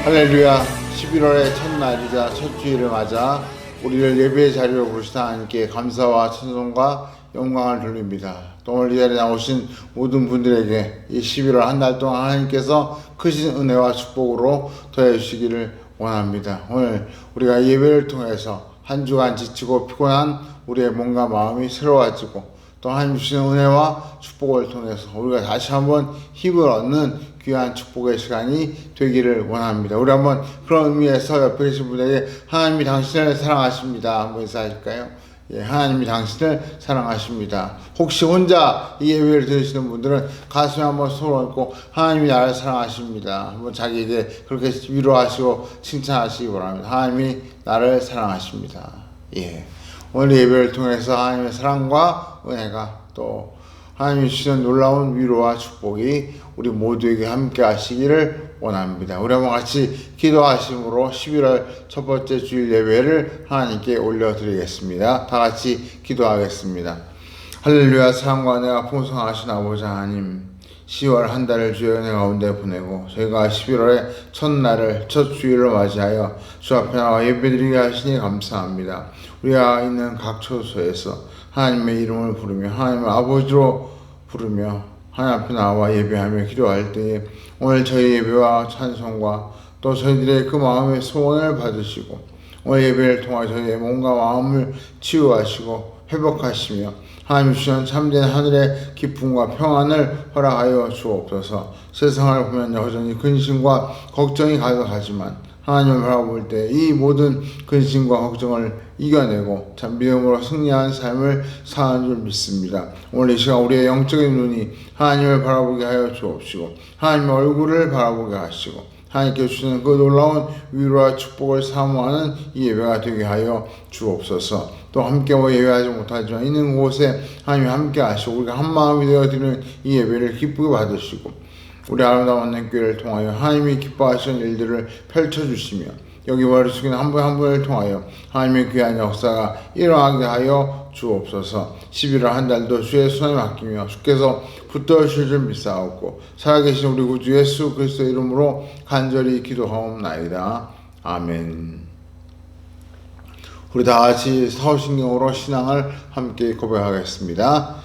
할렐루야. 11월의 첫날이자 첫 주일을 맞아 우리를 예배의 자리로 부르신 하나님께 감사와 찬송과 영광을 돌립니다. 또 오늘 이 자리에 나오신 모든 분들에게 이 11월 한 달 동안 하나님께서 크신 은혜와 축복으로 더해 주시기를 원합니다. 오늘 우리가 예배를 통해서 한 주간 지치고 피곤한 우리의 몸과 마음이 새로워지고 또 하나님 주시는 은혜와 축복을 통해서 우리가 다시 한번 힘을 얻는 귀한 축복의 시간이 되기를 원합니다. 우리 한번 그런 의미에서 옆에 계신 분에게 하나님이 당신을 사랑하십니다. 한번 인사하실까요? 예, 하나님이 당신을 사랑하십니다. 혹시 혼자 이 예배를 들으시는 분들은 가슴에 한번 손을 얹고 하나님이 나를 사랑하십니다. 한번 자기에게 그렇게 위로하시고 칭찬하시기 바랍니다. 하나님이 나를 사랑하십니다. 예. 오늘 예배를 통해서 하나님의 사랑과 은혜가 또 하나님이 주시는 놀라운 위로와 축복이 우리 모두에게 함께 하시기를 원합니다. 우리 한번 같이 기도하심으로 11월 첫 번째 주일 예배를 하나님께 올려드리겠습니다. 다 같이 기도하겠습니다. 할렐루야. 사랑과 은혜가 풍성하신 아버지 하나님, 10월 한 달을 주의 은혜 가운데 보내고 저희가 11월의 첫날을 첫 주일로 맞이하여 주 앞에 나와 예배드리게 하시니 감사합니다. 우리가 있는 각 처소에서 하나님의 이름을 부르며 하나님의 아버지로 부르며 하나님 앞에 나와 예배하며 기도할 때에 오늘 저희 예배와 찬송과 또 저희들의 그 마음의 소원을 받으시고 오늘 예배를 통해 저희의 몸과 마음을 치유하시고 회복하시며 하나님 주시는 참된 하늘의 기쁨과 평안을 허락하여 주옵소서. 세상을 보면 여전히 근심과 걱정이 가득하지만 하나님을 바라볼 때 이 모든 근심과 걱정을 이겨내고 참 믿음으로 승리한 삶을 사는 줄 믿습니다. 오늘 이 시간 우리의 영적인 눈이 하나님을 바라보게 하여 주옵시고 하나님의 얼굴을 바라보게 하시고 하나님께 주시는 그 놀라운 위로와 축복을 사모하는 이 예배가 되게 하여 주옵소서. 또 함께 예배하지 못하지만 있는 곳에 하나님이 함께 하시고 우리가 한 마음이 되어 드리는 이 예배를 기쁘게 받으시고 우리 아름다운 교회를 통하여 하나님이 기뻐하시는 일들을 펼쳐주시며 여기 머리 숙이는 한 분 한 분을 통하여 하나님의 귀한 역사가 일어나게 하여 주옵소서. 11월 한 달도 주의 손에 맡기며 주께서 붙들어주실 줄 믿사옵고 살아계신 우리 구주 예수 그리스도의 이름으로 간절히 기도하옵나이다. 아멘. 우리 다같이 사후신경으로 신앙을 함께 고백하겠습니다.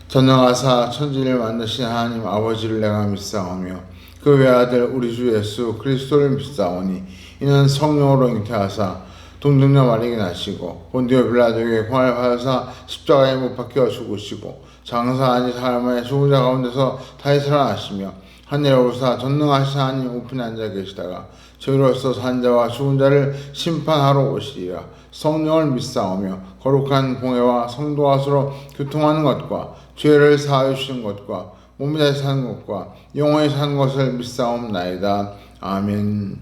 전능하사 천지를 만드신 하나님 아버지를 내가 믿사오며 그 외아들 우리 주 예수 그리스도를 믿사오니 이는 성령으로 잉태하사 동정녀 마리아에게 나시고 본디오 빌라도에게 고난을 받으사 십자가에 못 박혀 죽으시고 장사하니 사람의 죽은 자 가운데서 다시 살아나시며 하늘에 오르사 전능하신 하나님 우편에 앉아 계시다가 저희로서 산 자와 죽은 자를 심판하러 오시리라. 성령을 믿사오며 거룩한 공회와 성도와 서로 교통하는 것과 죄를 사하여 주시는 것과 몸이 다시 사는 것과 영원히 사는 것을 믿사옵나이다. 아멘.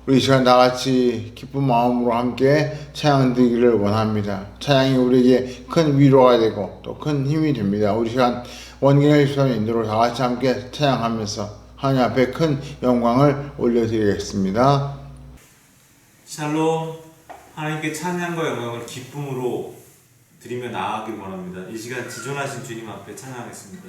우리 이 시간 다같이 기쁜 마음으로 함께 찬양 드리기를 원합니다. 찬양이 우리에게 큰 위로가 되고 또 큰 힘이 됩니다. 우리 시간 원경의 주선 인도로 다같이 함께 찬양하면서 하나님 앞에 큰 영광을 올려드리겠습니다. 샬롬. 하나님께 찬양과 영광을 기쁨으로 드리며 나아가길 원합니다. 이 시간 지존하신 주님 앞에 찬양하겠습니다.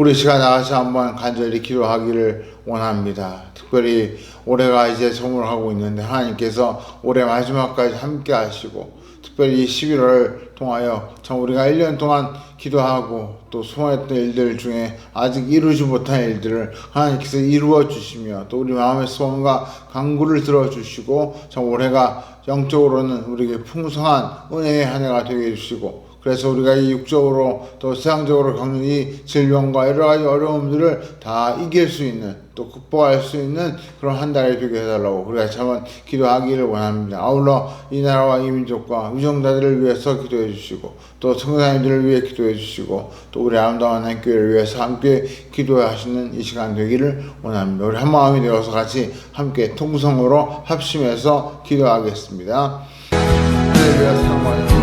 우리 시간 나가서 한번 간절히 기도하기를 원합니다. 특별히 올해가 이제 저물하고 있는데 하나님께서 올해 마지막까지 함께 하시고 특별히 이 11월을 통하여 참 우리가 1년 동안 기도하고 또 소원했던 일들 중에 아직 이루지 못한 일들을 하나님께서 이루어 주시며 또 우리 마음의 소원과 간구를 들어주시고 참 올해가 영적으로는 우리에게 풍성한 은혜의 한 해가 되게 해주시고 그래서 우리가 이 육적으로 또 세상적으로 겪는 이 질병과 여러 가지 어려움들을 다 이길 수 있는 또 극복할 수 있는 그런 한 달이 되게 해달라고 우리가 참 기도하기를 원합니다. 아울러 이 나라와 이 민족과 위정자들을 위해서 기도해 주시고 또 성도님들을 위해 기도해 주시고 또 우리 아름다운 한교회를 위해서 함께 기도하시는 이 시간 되기를 원합니다. 우리 한 마음이 되어서 같이 함께 통성으로 합심해서 기도하겠습니다. 할렐루야 사랑하는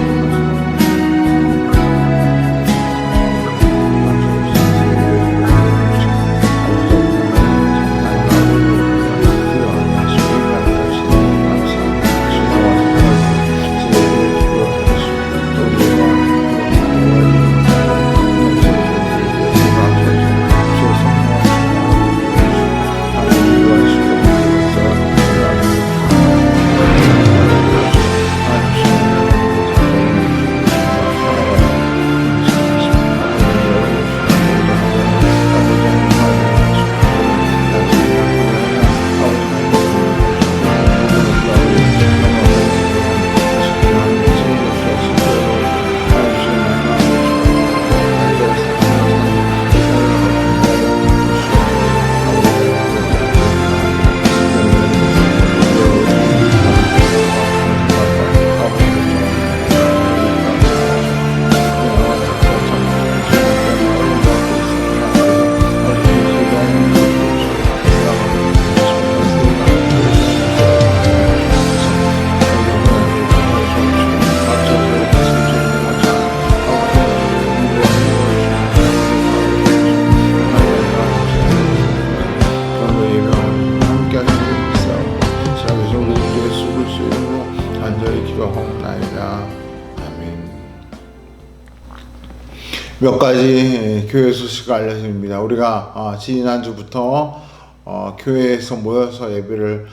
몇 가지 교회 소식을 알려드립니다. 우리가 지난주부터 교회에서 모여서 예배를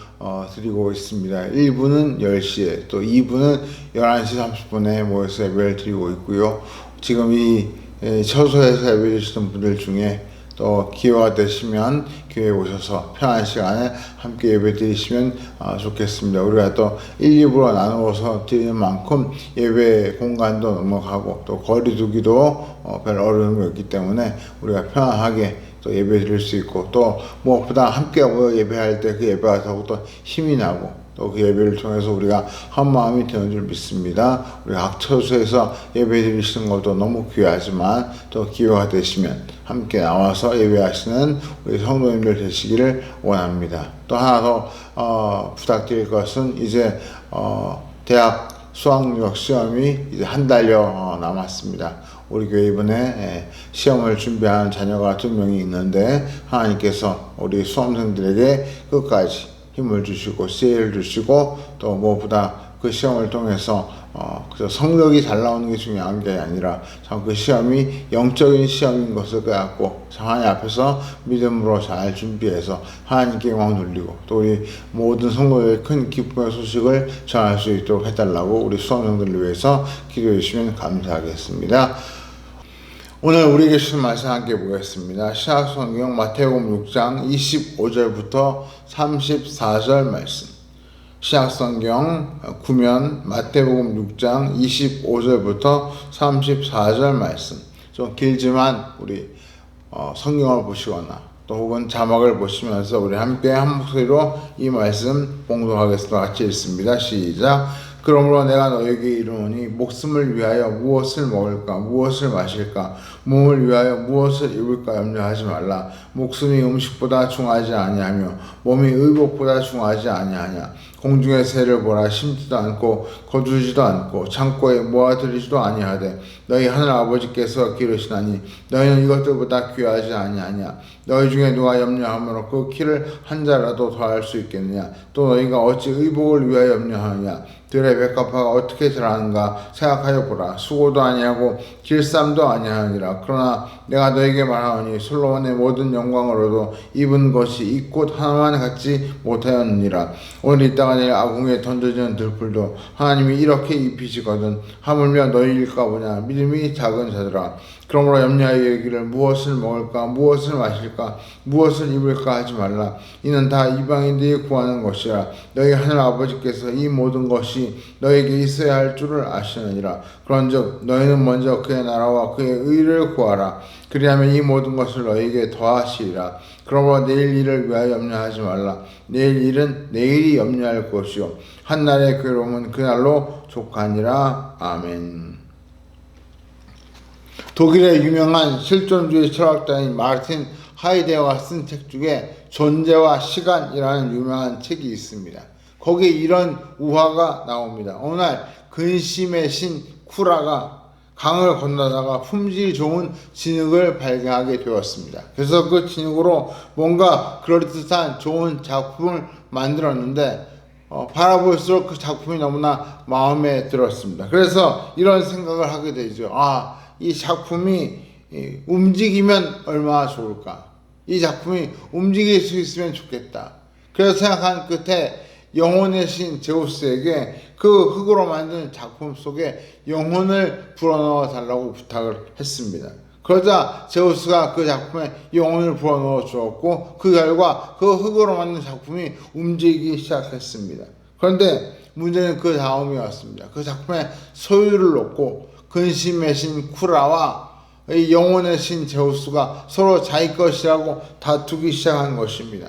드리고 있습니다. 1부는 10시에 또 2부는 11시 30분에 모여서 예배를 드리고 있고요. 지금 이 처소에서 예배 드리시는 분들 중에 또 기회가 되시면 교회에 오셔서 편한 시간에 함께 예배 드리시면 좋겠습니다. 우리가 또 1, 2부로 나누어서 드리는 만큼 예배 공간도 넘어가고 또 거리 두기도 별 어려움이 없기 때문에 우리가 편안하게 또 예배 드릴 수 있고 또 무엇보다 함께 모여 예배할 때 그 예배가 더욱더 힘이 나고 또 그 예배를 통해서 우리가 한 마음이 되는 줄 믿습니다. 우리 각 처소에서 예배 드리시는 것도 너무 귀하지만 또 기회가 되시면 함께 나와서 예배하시는 우리 성도님들 되시기를 원합니다. 또 하나 더 부탁드릴 것은 이제 대학 수학력 시험이 이제 한 달여 남았습니다. 우리 교회 이번에 시험을 준비하는 자녀가 2명이 있는데 하나님께서 우리 수험생들에게 끝까지 힘을 주시고 지혜를 주시고 또 무엇보다 그 시험을 통해서 그저 성적이 잘 나오는 게 중요한 게 아니라 참 그 시험이 영적인 시험인 것을 깨닫고 하나님 앞에서 믿음으로 잘 준비해서 하나님께 영광 돌리고 또 우리 모든 성도의 큰 기쁨의 소식을 전할 수 있도록 해달라고 우리 수험생들을 위해서 기도해 주시면 감사하겠습니다. 오늘 우리에게 주신 말씀 함께 보겠습니다. 신약성경 마태복음 6장 25절부터 34절 말씀. 신약성경 구면 마태복음 6장 25절부터 34절 말씀. 좀 길지만 우리 성경을 보시거나 또 혹은 자막을 보시면서 우리 함께 한 목소리로 이 말씀 봉독하겠습니다. 같이 읽습니다. 시작. 그러므로 내가 너에게 이르노니 목숨을 위하여 무엇을 먹을까 무엇을 마실까 몸을 위하여 무엇을 입을까 염려하지 말라. 목숨이 음식보다 중하지 아니하며 몸이 의복보다 중하지 아니하냐. 공중의 새를 보라. 심지도 않고 거두지도 않고 창고에 모아들이지도 아니하되 너희 하늘 아버지께서 기르시나니 너희는 이것들보다 귀하지 아니하냐. 너희 중에 누가 염려함으로 그 키를 한 자라도 더할 수 있겠느냐. 또 너희가 어찌 의복을 위하여 염려하느냐. 들의 백합화가 어떻게 자라는가 생각하여 보라. 수고도 아니하고 길쌈도 아니하니라. 그러나 내가 너에게 말하노니 솔로몬의 모든 영광으로도 입은 것이 이 꽃 하나만 갖지 못하였느니라. 오늘 이따가 내일 아궁이에 던져지는 들풀도 하나님이 이렇게 입히시거든. 하물며 너희일까 보냐. 믿음이 작은 자들아. 그러므로 염려하여 이르기를 무엇을 먹을까 무엇을 마실까 무엇을 입을까 하지 말라. 이는 다 이방인들이 구하는 것이라. 너희 하늘 아버지께서 이 모든 것이 너에게 있어야 할 줄을 아시느니라. 그런즉 너희는 먼저 그의 나라와 그의 의를 구하라. 그리하면 이 모든 것을 너희에게 더하시리라. 그러므로 내일 일을 위하여 염려하지 말라. 내일 일은 내일이 염려할 것이요 한날의 괴로움은 그날로 족하니라. 아멘. 독일의 유명한 실존주의 철학자인 마르틴 하이데거가 쓴 책 중에 존재와 시간이라는 유명한 책이 있습니다. 거기에 이런 우화가 나옵니다. 어느 날 근심의 신 쿠라가 강을 건너다가 품질 좋은 진흙을 발견하게 되었습니다. 그래서 그 진흙으로 뭔가 그럴듯한 좋은 작품을 만들었는데 바라볼수록 그 작품이 너무나 마음에 들었습니다. 그래서 이런 생각을 하게 되죠. 이 작품이 움직이면 얼마나 좋을까? 이 작품이 움직일 수 있으면 좋겠다. 그래서 생각한 끝에 영혼의 신 제우스에게 그 흙으로 만든 작품 속에 영혼을 불어넣어 달라고 부탁을 했습니다. 그러자 제우스가 그 작품에 영혼을 불어넣어 주었고 그 결과 그 흙으로 만든 작품이 움직이기 시작했습니다. 그런데 문제는 그 다음이었습니다. 그 작품에 소유를 놓고 근심의 신 쿠라와 이 영혼의 신 제우스가 서로 자기 것이라고 다투기 시작한 것입니다.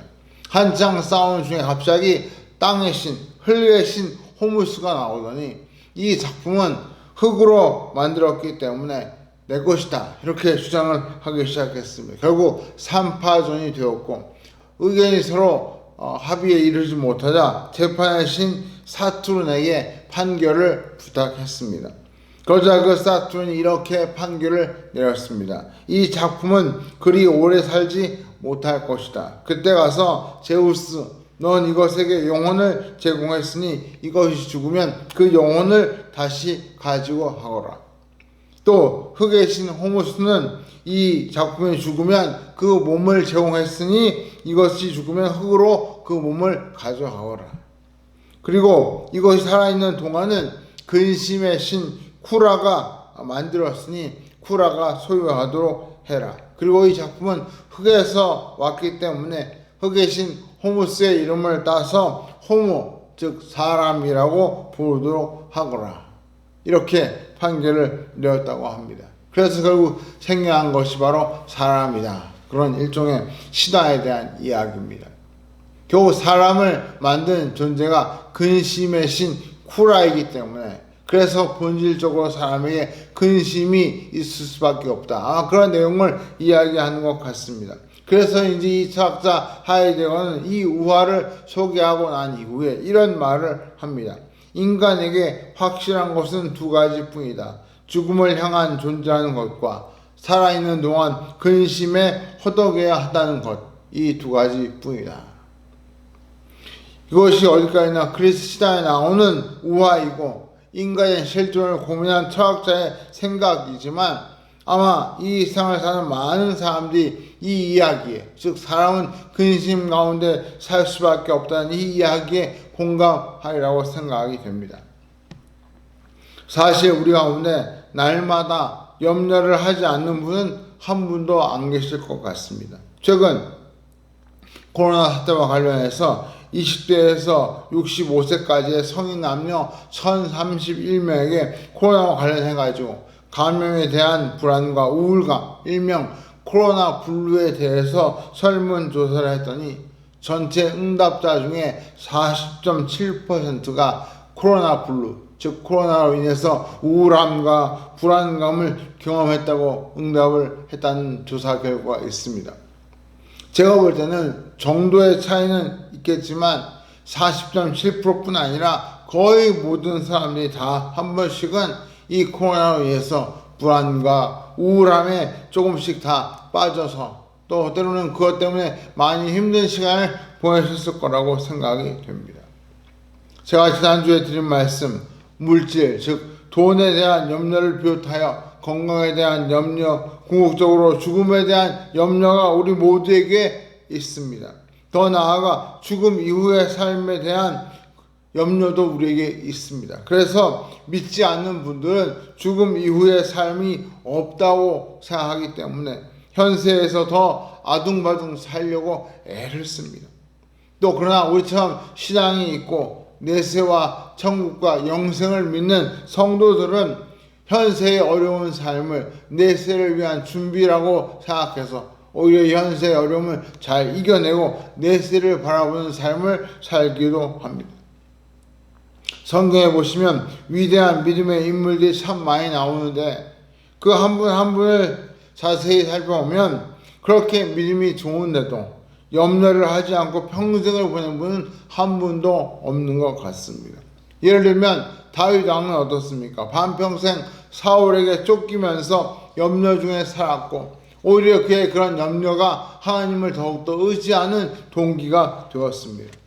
한창 싸우는 중에 갑자기 땅의 신, 흙의 신 호무스가 나오더니 이 작품은 흙으로 만들었기 때문에 내 것이다 이렇게 주장을 하기 시작했습니다. 결국 3파전이 되었고 의견이 서로 합의에 이르지 못하자 재판의 신 사투른에게 판결을 부탁했습니다. 그러자 그 사투른이 이렇게 판결을 내렸습니다. 이 작품은 그리 오래 살지 못할 것이다. 그때 가서 제우스 넌 이것에게 영혼을 제공했으니 이것이 죽으면 그 영혼을 다시 가지고 하거라. 또 흙의 신 호무스는 이 작품이 죽으면 그 몸을 제공했으니 이것이 죽으면 흙으로 그 몸을 가져가거라. 그리고 이것이 살아있는 동안은 근심의 신 쿠라가 만들었으니 쿠라가 소유하도록 해라. 그리고 이 작품은 흙에서 왔기 때문에 흙의 신 호무스의 이름을 따서 호모, 즉 사람이라고 부르도록 하거라. 이렇게 판결을 내렸다고 합니다. 그래서 결국 생겨난 것이 바로 사람이다. 그런 일종의 신화에 대한 이야기입니다. 겨우 사람을 만든 존재가 근심의 신 쿠라이기 때문에 그래서 본질적으로 사람에게 근심이 있을 수밖에 없다. 그런 내용을 이야기하는 것 같습니다. 그래서 이제 이 철학자 하이데거는 이 우화를 소개하고 난 이후에 이런 말을 합니다. 인간에게 확실한 것은 두 가지뿐이다. 죽음을 향한 존재하는 것과 살아있는 동안 근심에 허덕여야 한다는 것. 이 두 가지뿐이다. 이것이 어디까지나 그리스 시대에 나오는 우화이고 인간의 실존을 고민한 철학자의 생각이지만 아마 이 세상을 사는 많은 사람들이 이 이야기에, 즉 사람은 근심 가운데 살 수밖에 없다는 이 이야기에 공감하리라고 생각이 됩니다. 사실 우리 가운데 날마다 염려를 하지 않는 분은 한 분도 안 계실 것 같습니다. 최근 코로나 사태와 관련해서 20대에서 65세까지의 성인 남녀 1031명에게 코로나와 관련해가지고 감염에 대한 불안과 우울감, 일명 코로나 블루에 대해서 설문조사를 했더니 전체 응답자 중에 40.7%가 코로나 블루, 즉 코로나로 인해서 우울함과 불안감을 경험했다고 응답을 했다는 조사 결과가 있습니다. 제가 볼 때는 정도의 차이는 있겠지만 40.7%뿐 아니라 거의 모든 사람들이 다 한 번씩은 이 코로나로 인해서 불안과 우울함에 조금씩 다 빠져서 또 때로는 그것 때문에 많이 힘든 시간을 보내셨을 거라고 생각이 됩니다. 제가 지난주에 드린 말씀, 물질, 즉 돈에 대한 염려를 비롯하여 건강에 대한 염려, 궁극적으로 죽음에 대한 염려가 우리 모두에게 있습니다. 더 나아가 죽음 이후의 삶에 대한 염려도 우리에게 있습니다. 그래서 믿지 않는 분들은 죽음 이후의 삶이 없다고 생각하기 때문에 현세에서 더 아둥바둥 살려고 애를 씁니다. 또 그러나 우리처럼 신앙이 있고 내세와 천국과 영생을 믿는 성도들은 현세의 어려운 삶을 내세를 위한 준비라고 생각해서 오히려 현세의 어려움을 잘 이겨내고 내세를 바라보는 삶을 살기도 합니다. 성경에 보시면 위대한 믿음의 인물들이 참 많이 나오는데 그 한 분 한 분을 자세히 살펴보면 그렇게 믿음이 좋은데도 염려를 하지 않고 평생을 보낸 분은 한 분도 없는 것 같습니다. 예를 들면 다윗 왕은 어떻습니까? 반평생 사울에게 쫓기면서 염려 중에 살았고 오히려 그의 그런 염려가 하나님을 더욱더 의지하는 동기가 되었습니다.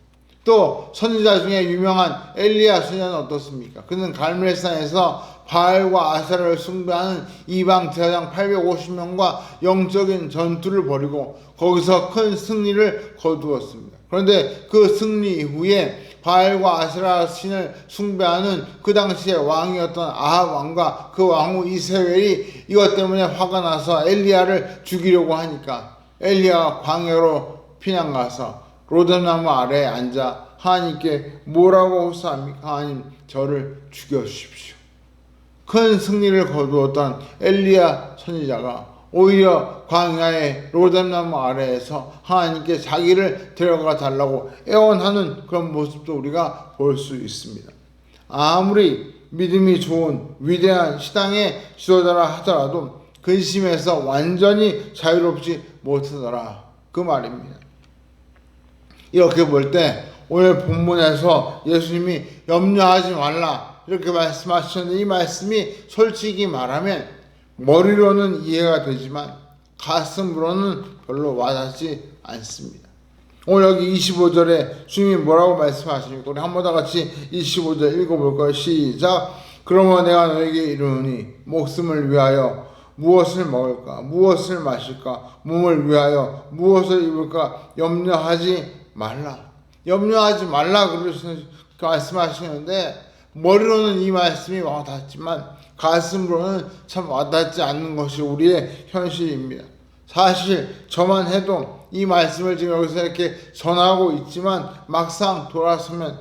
또 선지자 중에 유명한 엘리야 선지자는 어떻습니까? 그는 갈멜산에서 바알과 아세라를 숭배하는 이방 제사장 850명과 영적인 전투를 벌이고 거기서 큰 승리를 거두었습니다. 그런데 그 승리 이후에 바알과 아세라 신을 숭배하는 그 당시의 왕이었던 아합 왕과 그 왕후 이세벨이 이것 때문에 화가 나서 엘리야를 죽이려고 하니까 엘리야가 광야로 피난가서 로뎀나무 아래에 앉아 하나님께 뭐라고 호소합니까? 하나님 저를 죽여주십시오. 큰 승리를 거두었던 엘리야 선지자가 오히려 광야의 로뎀나무 아래에서 하나님께 자기를 데려가 달라고 애원하는 그런 모습도 우리가 볼 수 있습니다. 아무리 믿음이 좋은 위대한 신앙의 지도자라 하더라도 근심에서 완전히 자유롭지 못하더라 그 말입니다. 이렇게 볼 때 오늘 본문에서 예수님이 염려하지 말라 이렇게 말씀하셨는데 이 말씀이 솔직히 말하면 머리로는 이해가 되지만 가슴으로는 별로 와닿지 않습니다. 오늘 여기 25절에 주님이 뭐라고 말씀하십니까? 우리 한 번 다 같이 25절 읽어볼까요? 시작. 그러므로 내가 너에게 이르노니 목숨을 위하여 무엇을 먹을까? 무엇을 마실까? 몸을 위하여 무엇을 입을까? 염려하지 말라. 염려하지 말라 그러시는 말씀하시는데 머리로는 이 말씀이 와닿지만 가슴으로는 참 와닿지 않는 것이 우리의 현실입니다. 사실 저만 해도 이 말씀을 지금 여기서 이렇게 전하고 있지만 막상 돌아서면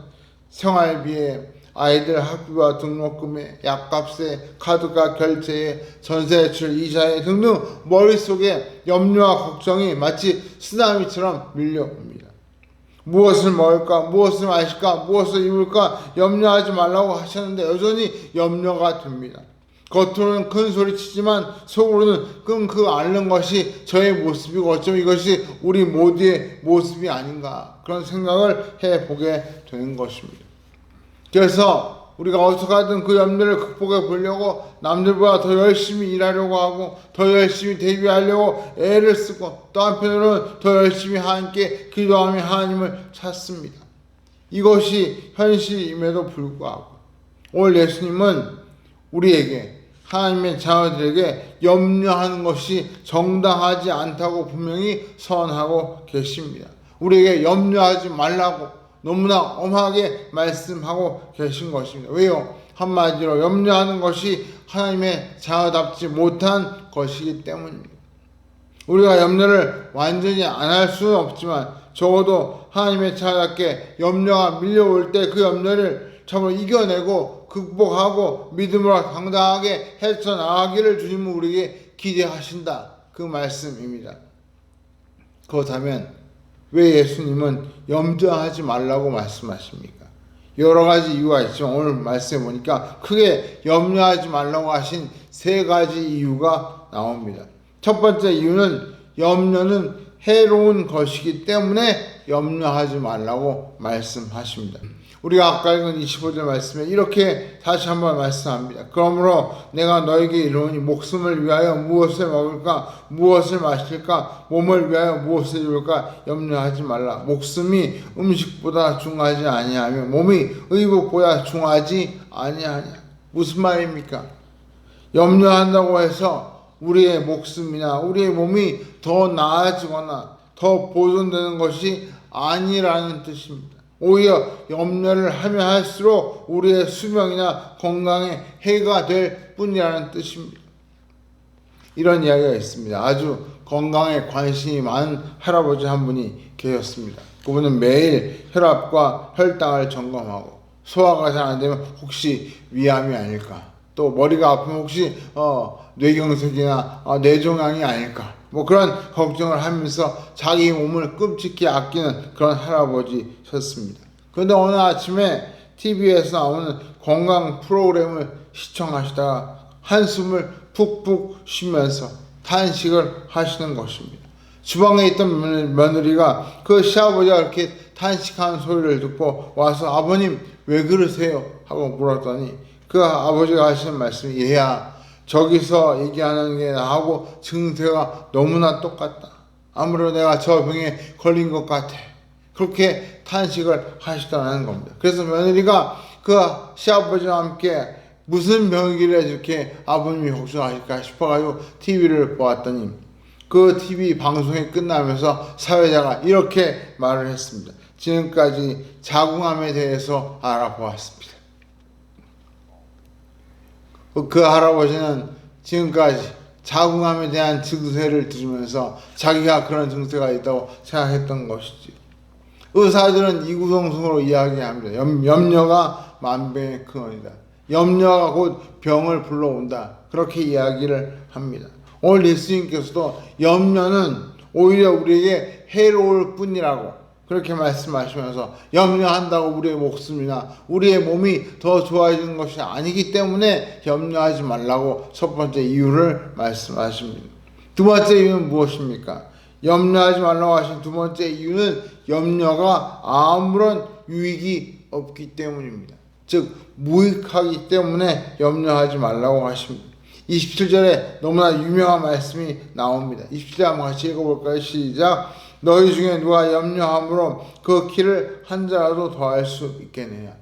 생활비에 아이들 학비와 등록금에 약값에 카드값 결제에 전세대출 이자에 등등 머릿속에 염려와 걱정이 마치 쓰나미처럼 밀려옵니다. 무엇을 먹을까? 무엇을 마실까? 무엇을 입을까? 염려하지 말라고 하셨는데 여전히 염려가 됩니다. 겉으로는 큰 소리 치지만 속으로는 끙끙 앓는 것이 저의 모습이고 어쩌면 이것이 우리 모두의 모습이 아닌가 그런 생각을 해보게 되는 것입니다. 그래서 우리가 어떻게 하든 그 염려를 극복해 보려고 남들보다 더 열심히 일하려고 하고 더 열심히 대비하려고 애를 쓰고 또 한편으로는 더 열심히 하나님께 기도하며 하나님을 찾습니다. 이것이 현실임에도 불구하고 오늘 예수님은 우리에게 하나님의 자녀들에게 염려하는 것이 정당하지 않다고 분명히 선언하고 계십니다. 우리에게 염려하지 말라고 너무나 엄하게 말씀하고 계신 것입니다. 왜요? 한마디로 염려하는 것이 하나님의 자녀답지 못한 것이기 때문입니다. 우리가 염려를 완전히 안 할 수는 없지만 적어도 하나님의 자녀답게 염려가 밀려올 때 그 염려를 참으로 이겨내고 극복하고 믿음으로 당당하게 헤쳐나가기를 주님은 우리에게 기대하신다. 그 말씀입니다. 그렇다면 왜 예수님은 염려하지 말라고 말씀하십니까? 여러 가지 이유가 있지만 오늘 말씀해 보니까 크게 염려하지 말라고 하신 세 가지 이유가 나옵니다. 첫 번째 이유는 염려는 해로운 것이기 때문에 염려하지 말라고 말씀하십니다. 우리가 아까 읽은 25절 말씀에 이렇게 다시 한번 말씀합니다. 그러므로 내가 너에게 이르노니 목숨을 위하여 무엇을 먹을까 무엇을 마실까 몸을 위하여 무엇을 입을까 염려하지 말라. 목숨이 음식보다 중하지 아니하며 몸이 의복보다 중하지 아니하냐. 무슨 말입니까? 염려한다고 해서 우리의 목숨이나 우리의 몸이 더 나아지거나 더 보존되는 것이 아니라는 뜻입니다. 오히려 염려를 하면 할수록 우리의 수명이나 건강에 해가 될 뿐이라는 뜻입니다. 이런 이야기가 있습니다. 아주 건강에 관심이 많은 할아버지 한 분이 계셨습니다. 그분은 매일 혈압과 혈당을 점검하고 소화가 잘 안 되면 혹시 위암이 아닐까, 또 머리가 아프면 혹시 뇌경색이나 뇌종양이 아닐까, 그런 걱정을 하면서 자기 몸을 끔찍히 아끼는 그런 할아버지셨습니다. 그런데 어느 아침에 TV에서 나오는 건강 프로그램을 시청하시다가 한숨을 푹푹 쉬면서 탄식을 하시는 것입니다. 주방에 있던 며느리가 그 시아버지가 이렇게 탄식하는 소리를 듣고 와서 아버님 왜 그러세요? 하고 물었더니 그 아버지가 하시는 말씀이 얘야 저기서 얘기하는 게 나하고 증세가 너무나 똑같다. 아무래도 내가 저 병에 걸린 것 같아. 그렇게 탄식을 하시더라는 겁니다. 그래서 며느리가 그 시아버지와 함께 무슨 병이길래 이렇게 아버님이 걱정하실까 싶어가지고 TV를 보았더니 그 TV 방송이 끝나면서 사회자가 이렇게 말을 했습니다. 지금까지 자궁암에 대해서 알아보았습니다. 그 할아버지는 지금까지 자궁암에 대한 증세를 들으면서 자기가 그런 증세가 있다고 생각했던 것이지. 의사들은 이구동성으로 이야기합니다. 염려가 만병의 근원이다. 염려가 곧 병을 불러온다. 그렇게 이야기를 합니다. 오늘 예수님께서도 염려는 오히려 우리에게 해로울 뿐이라고 그렇게 말씀하시면서 염려한다고 우리의 목숨이나 우리의 몸이 더 좋아지는 것이 아니기 때문에 염려하지 말라고 첫 번째 이유를 말씀하십니다. 두 번째 이유는 무엇입니까? 염려하지 말라고 하신 두 번째 이유는 염려가 아무런 유익이 없기 때문입니다. 즉 무익하기 때문에 염려하지 말라고 하십니다. 27절에 너무나 유명한 말씀이 나옵니다. 27절 한번 같이 읽어볼까요? 시작. 너희 중에 누가 염려함으로 그 키를 한 자라도 더할 수 있겠느냐.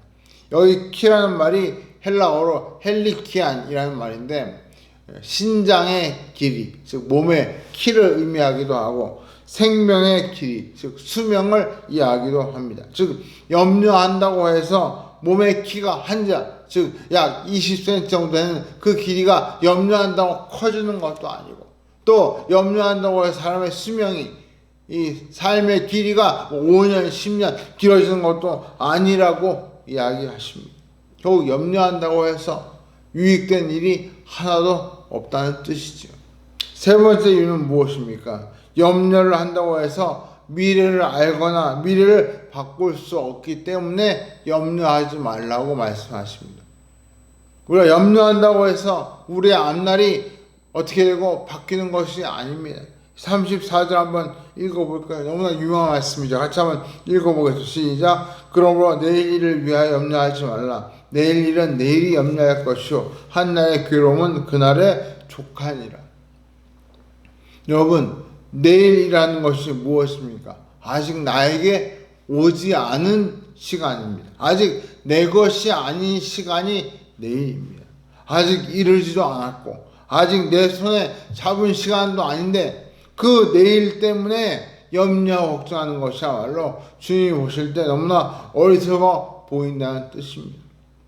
여기 키라는 말이 헬라어로 헬리키안이라는 말인데 신장의 길이, 즉 몸의 키를 의미하기도 하고 생명의 길이, 즉 수명을 이해하기도 합니다. 즉 염려한다고 해서 몸의 키가 한 자, 즉 약 20cm 정도 되는 그 길이가 염려한다고 커지는 것도 아니고 또 염려한다고 해서 사람의 수명이 이 삶의 길이가 5년, 10년 길어지는 것도 아니라고 이야기하십니다. 결국 염려한다고 해서 유익된 일이 하나도 없다는 뜻이죠. 세 번째 이유는 무엇입니까? 염려를 한다고 해서 미래를 알거나 미래를 바꿀 수 없기 때문에 염려하지 말라고 말씀하십니다. 우리가 염려한다고 해서 우리의 앞날이 어떻게 되고 바뀌는 것이 아닙니다. 34절 한번 읽어볼까요? 너무나 유명한 말씀이죠. 같이 한번 읽어보겠습니다. 시작. 그러므로 내일 일을 위하여 염려하지 말라. 내일 일은 내일이 염려할 것이요 한날의 괴로움은 그날의 족하니라. 여러분, 내일이라는 것이 무엇입니까? 아직 나에게 오지 않은 시간입니다. 아직 내 것이 아닌 시간이 내일입니다. 아직 이르지도 않았고 아직 내 손에 잡은 시간도 아닌데 그 내일 때문에 염려하고 걱정하는 것이야말로 주님이 보실 때 너무나 어리석어 보인다는 뜻입니다.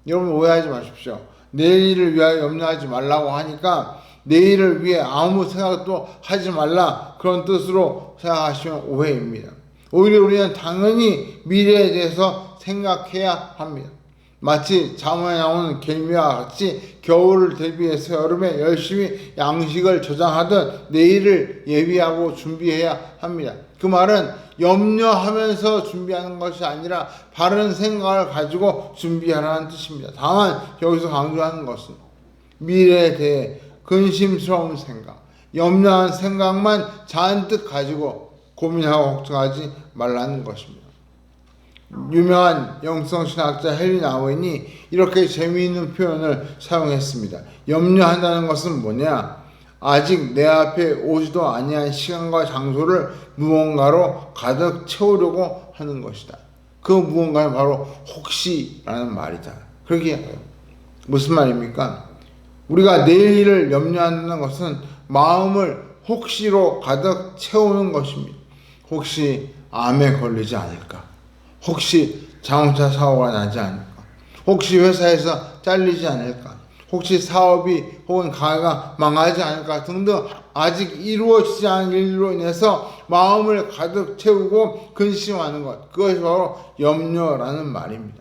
여러분 오해하지 마십시오. 내일을 위하여 염려하지 말라고 하니까 내일을 위해 아무 생각도 하지 말라 그런 뜻으로 생각하시면 오해입니다. 오히려 우리는 당연히 미래에 대해서 생각해야 합니다. 마치 잠언에 나오는 개미와 같이 겨울을 대비해서 여름에 열심히 양식을 저장하듯 내일을 예비하고 준비해야 합니다. 그 말은 염려하면서 준비하는 것이 아니라 바른 생각을 가지고 준비하라는 뜻입니다. 다만 여기서 강조하는 것은 미래에 대해 근심스러운 생각, 염려한 생각만 잔뜩 가지고 고민하고 걱정하지 말라는 것입니다. 유명한 영성신학자 헨리 나우엔이 이렇게 재미있는 표현을 사용했습니다. 염려한다는 것은 뭐냐? 아직 내 앞에 오지도 아니한 시간과 장소를 무언가로 가득 채우려고 하는 것이다. 그 무언가는 바로 혹시라는 말이다. 그렇게 해요. 무슨 말입니까? 우리가 내일을 염려한다는 것은 마음을 혹시로 가득 채우는 것입니다. 혹시 암에 걸리지 않을까? 혹시 자동차 사고가 나지 않을까? 혹시 회사에서 잘리지 않을까? 혹시 사업이 혹은 가게가 망하지 않을까? 등등 아직 이루어지지 않은 일로 인해서 마음을 가득 채우고 근심하는 것, 그것이 바로 염려라는 말입니다.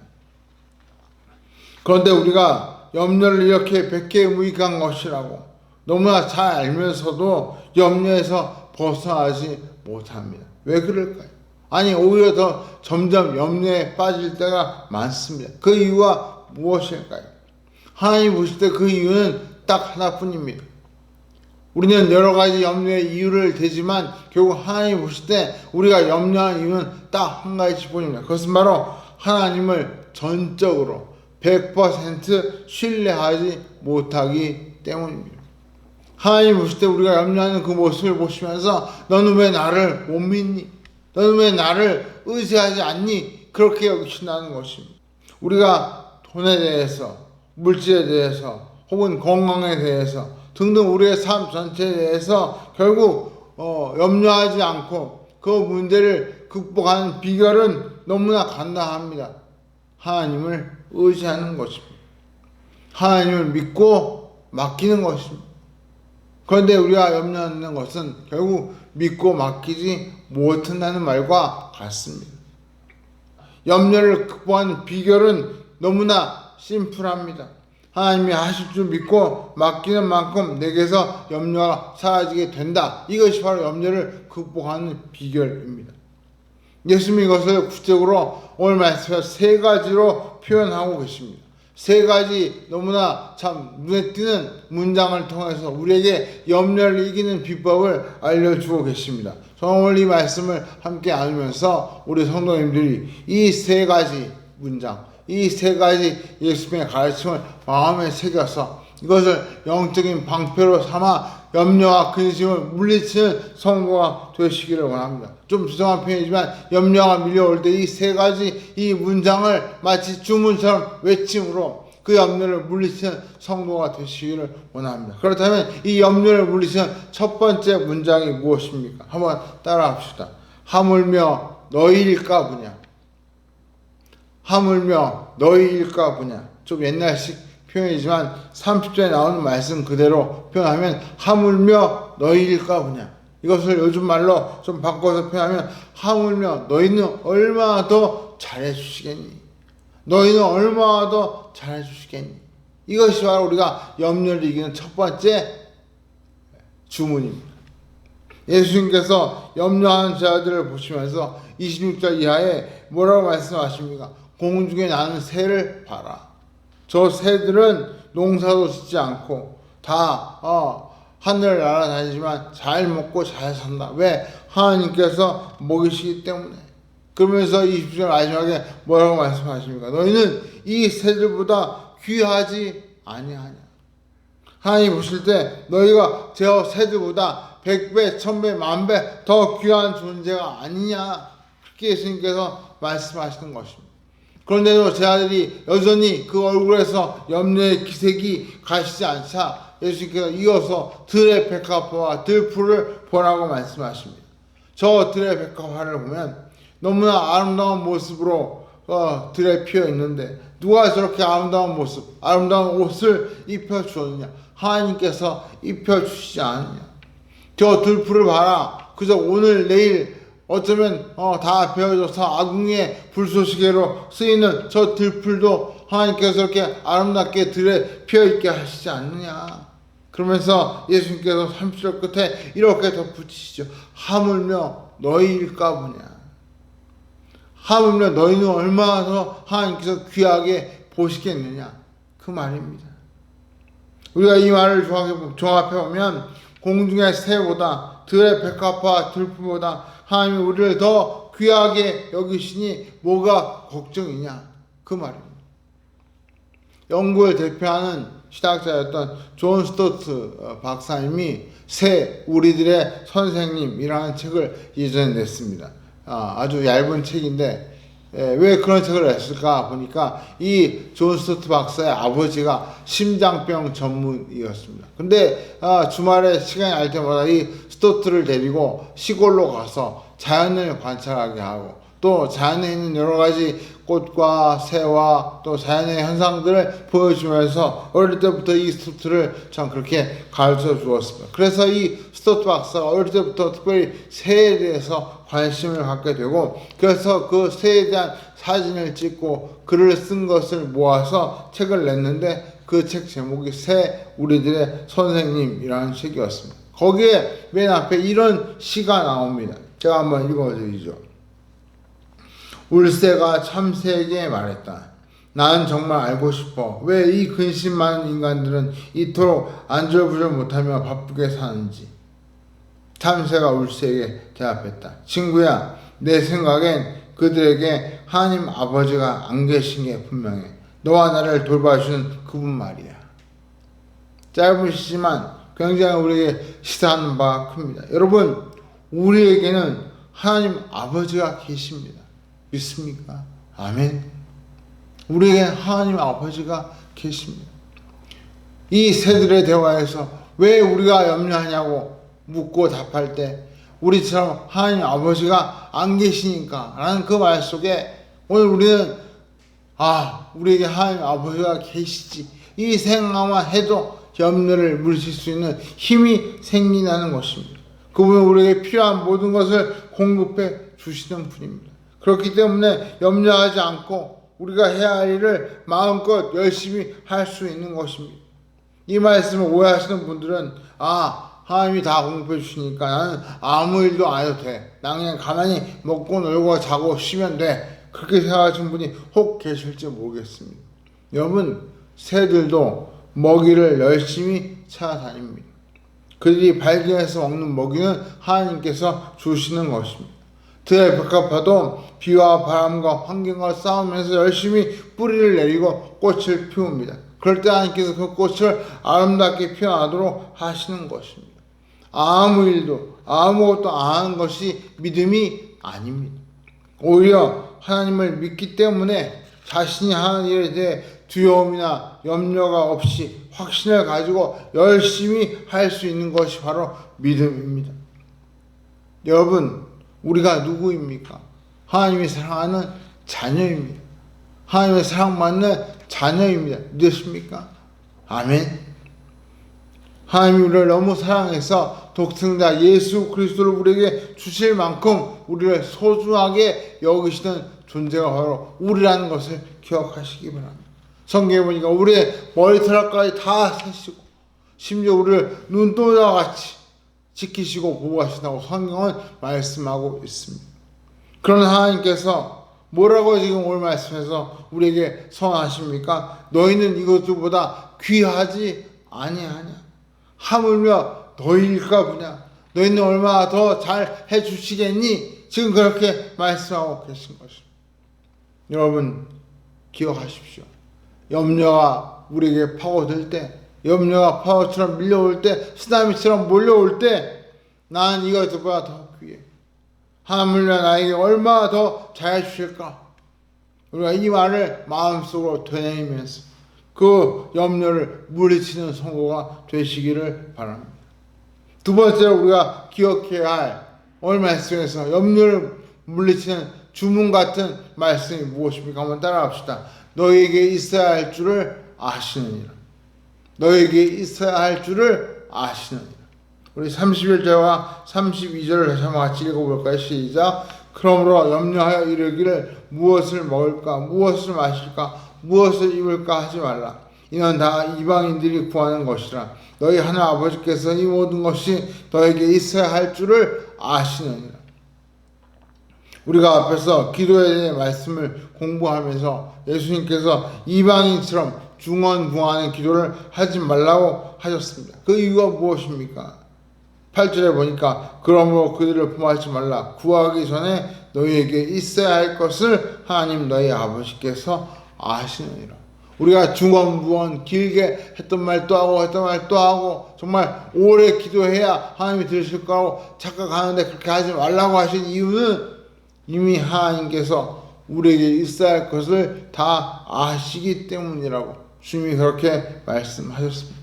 그런데 우리가 염려를 이렇게 백해무익한 것이라고 너무나 잘 알면서도 염려에서 벗어나지 못합니다. 왜 그럴까요? 아니, 오히려 더 점점 염려에 빠질 때가 많습니다. 그 이유가 무엇일까요? 하나님 보실 때 그 이유는 딱 하나뿐입니다. 우리는 여러 가지 염려의 이유를 대지만 결국 하나님 보실 때 우리가 염려한 이유는 딱 한 가지뿐입니다. 그것은 바로 하나님을 전적으로 100% 신뢰하지 못하기 때문입니다. 하나님 보실 때 우리가 염려하는 그 모습을 보시면서 너는 왜 나를 못 믿니? 너는 왜 나를 의지하지 않니? 그렇게 여기신다는 것입니다. 우리가 돈에 대해서, 물질에 대해서, 혹은 건강에 대해서 등등 우리의 삶 전체에 대해서 결국 염려하지 않고 그 문제를 극복하는 비결은 너무나 간단합니다. 하나님을 의지하는 것입니다. 하나님을 믿고 맡기는 것입니다. 그런데 우리가 염려하는 것은 결국 믿고 맡기지 못한다는 말과 같습니다. 염려를 극복하는 비결은 너무나 심플합니다. 하나님이 하실 줄 믿고 맡기는 만큼 내게서 염려가 사라지게 된다. 이것이 바로 염려를 극복하는 비결입니다. 예수님이 이것을 구체적으로 오늘 말씀에서 세 가지로 표현하고 계십니다. 세 가지 너무나 참 눈에 띄는 문장을 통해서 우리에게 염려를 이기는 비법을 알려주고 계십니다. 저는 오늘 이 말씀을 함께 나누면서 우리 성도님들이 이 세 가지 문장, 이 세 가지 예수님의 가르침을 마음에 새겨서 이것을 영적인 방패로 삼아 염려와 근심을 물리치는 성도가 되시기를 원합니다. 좀 죄송한 표현이지만 염려가 밀려올 때 이 세 가지 이 문장을 마치 주문처럼 외침으로 그 염려를 물리치는 성도가 되시기를 원합니다. 그렇다면 이 염려를 물리치는 첫 번째 문장이 무엇입니까? 한번 따라 합시다. 하물며 너희일까 보냐. 하물며 너희일까 보냐. 좀 옛날식 표현이지만 30절에 나오는 말씀 그대로 표현하면 하물며 너희일까 보냐. 이것을 요즘 말로 좀 바꿔서 표현하면 하물며 너희는 얼마나 더 잘해주시겠니? 너희는 얼마나 더 잘해주시겠니? 이것이 바로 우리가 염려를 이기는 첫 번째 주문입니다. 예수님께서 염려하는 자들을 보시면서 26절 이하에 뭐라고 말씀하십니까? 공중에 나는 새를 봐라. 저 새들은 농사도 짓지 않고 다 하늘을 날아다니지만 잘 먹고 잘 산다. 왜? 하나님께서 먹이시기 때문에. 그러면서 20절 마지막에 뭐라고 말씀하십니까? 너희는 이 새들보다 귀하지 아니하냐. 하나님 보실 때 너희가 저 새들보다 100배, 1000배, 10,000배 더 귀한 존재가 아니냐. 그렇게 예수님께서 말씀하시는 것입니다. 그런데도 제 아들이 여전히 그 얼굴에서 염려의 기색이 가시지 않자 예수님께서 이어서 들의 백합화와 들풀을 보라고 말씀하십니다. 저 들의 백합화를 보면 너무나 아름다운 모습으로 들에 피어 있는데 누가 저렇게 아름다운 모습, 아름다운 옷을 입혀주었느냐? 하나님께서 입혀주시지 않느냐? 저 들풀을 봐라. 그저 오늘 내일 어쩌면 다 베어져서 아궁이의 불쏘시개로 쓰이는 저 들풀도 하나님께서 이렇게 아름답게 들에 피어있게 하시지 않느냐. 그러면서 예수님께서 30절 끝에 이렇게 덧붙이시죠. 하물며 너희일까 보냐. 하물며 너희는 얼마나 더 하나님께서 귀하게 보시겠느냐. 그 말입니다. 우리가 이 말을 종합해보면 공중의 새보다 들의 백합화 들풀보다 하나님이 우리를 더 귀하게 여기시니 뭐가 걱정이냐 그 말입니다. 영국을 대표하는 신학자였던 존 스토트 박사님이 새 우리들의 선생님이라는 책을 예전에 냈습니다. 아주 얇은 책인데 왜 그런 책을 냈을까 보니까 이 존 스토트 박사의 아버지가 심장병 전문이었습니다. 근데 주말에 시간이 날 때마다 이 스토트를 데리고 시골로 가서 자연을 관찰하게 하고 또 자연에 있는 여러 가지 꽃과 새와 또 자연의 현상들을 보여주면서 어릴 때부터 이 스토트를 참 그렇게 가르쳐 주었습니다. 그래서 이 스토트 박사가 어릴 때부터 특별히 새에 대해서 관심을 갖게 되고 그래서 그 새에 대한 사진을 찍고 글을 쓴 것을 모아서 책을 냈는데 그 책 제목이 새 우리들의 선생님이라는 책이었습니다. 거기에 맨 앞에 이런 시가 나옵니다. 제가 한번 읽어드리죠. 울새가 참새에게 말했다. 나는 정말 알고 싶어. 왜 이 근심 많은 인간들은 이토록 안절부절 못하며 바쁘게 사는지. 참새가 울새에게 대답했다. 친구야, 내 생각엔 그들에게 하나님 아버지가 안 계신 게 분명해. 너와 나를 돌봐주는 그분 말이야. 짧은 시지만 굉장히 우리에게 시사하는 바가 큽니다. 여러분, 우리에게는 하나님 아버지가 계십니다. 믿습니까? 아멘. 우리에게 하나님 아버지가 계십니다. 이 새들의 대화에서 왜 우리가 염려하냐고 묻고 답할 때 우리처럼 하나님 아버지가 안 계시니까 라는 그 말 속에 오늘 우리는 우리에게 하나님 아버지가 계시지 이 생각만 해도 염려를 물리칠 수 있는 힘이 생긴다는 것입니다. 그분은 우리에게 필요한 모든 것을 공급해 주시는 분입니다. 그렇기 때문에 염려하지 않고 우리가 해야 할 일을 마음껏 열심히 할 수 있는 것입니다. 이 말씀을 오해하시는 분들은 하나님이 다 공급해 주시니까 나는 아무 일도 안 해도 돼. 나 그냥 가만히 먹고 놀고 자고 쉬면 돼. 그렇게 생각하시는 분이 혹 계실지 모르겠습니다. 여러분, 새들도 먹이를 열심히 찾아다닙니다. 그들이 발견해서 먹는 먹이는 하나님께서 주시는 것입니다. 들의 백합화도 비와 바람과 환경과 싸우면서 열심히 뿌리를 내리고 꽃을 피웁니다. 그럴 때 하나님께서 그 꽃을 아름답게 피어나도록 하시는 것입니다. 아무 일도 아무것도 안 하는 것이 믿음이 아닙니다. 오히려 하나님을 믿기 때문에 자신이 하는 일에 대해 두려움이나 염려가 없이 확신을 가지고 열심히 할 수 있는 것이 바로 믿음입니다. 여러분, 우리가 누구입니까? 하나님이 사랑하는 자녀입니다. 하나님의 사랑받는 자녀입니다. 믿으십니까? 아멘. 하나님이 우리를 너무 사랑해서 독생자 예수 그리스도를 우리에게 주실 만큼 우리를 소중하게 여기시는 존재가 바로 우리라는 것을 기억하시기 바랍니다. 성경에 보니까 우리의 머리털까지 다 세시고 심지어 우리를 눈동자와 같이 지키시고 보호하신다고 성경은 말씀하고 있습니다. 그런 하나님께서 뭐라고 지금 오늘 말씀에서 우리에게 선언하십니까? 너희는 이것들보다 귀하지 아니하냐? 하물며 너희일까 보냐? 너희는 얼마나 더 잘 해주시겠니? 지금 그렇게 말씀하고 계신 것입니다. 여러분, 기억하십시오. 염려가 우리에게 파고들 때, 염려가 파워처럼 밀려올 때, 쓰나미처럼 몰려올 때 나는 이것보다 더 귀해. 하물며 나에게 얼마나 더 잘해주실까? 우리가 이 말을 마음속으로 되뇌이면서 그 염려를 물리치는 성도가 되시기를 바랍니다. 두 번째로 우리가 기억해야 할 오늘 말씀에서 염려를 물리치는 주문 같은 말씀이 무엇입니까? 한번 따라합시다. 너에게 있어야 할 줄을 아시느니라. 너에게 있어야 할 줄을 아시느니라. 우리 31절과 32절을 다시 한번 같이 읽어볼까요? 시작. 그러므로 염려하여 이르기를 무엇을 먹을까, 무엇을 마실까, 무엇을 입을까 하지 말라. 이는 다 이방인들이 구하는 것이라. 너희 하나님 아버지께서 이 모든 것이 너에게 있어야 할 줄을 아시느니라. 우리가 앞에서 기도에 대해 말씀을 공부하면서 예수님께서 이방인처럼 중언부언하는 기도를 하지 말라고 하셨습니다. 그 이유가 무엇입니까? 8절에 보니까 그러므로 그들을 범하지 말라. 구하기 전에 너희에게 있어야 할 것을 하나님 너희 아버지께서 아시느니라. 우리가 중언부언 길게 했던 말 또 하고 했던 말 또 하고 정말 오래 기도해야 하나님이 들으실 거라고 착각하는데 그렇게 하지 말라고 하신 이유는 이미 하나님께서 우리에게 있어야 할 것을 다 아시기 때문이라고 주님이 그렇게 말씀하셨습니다.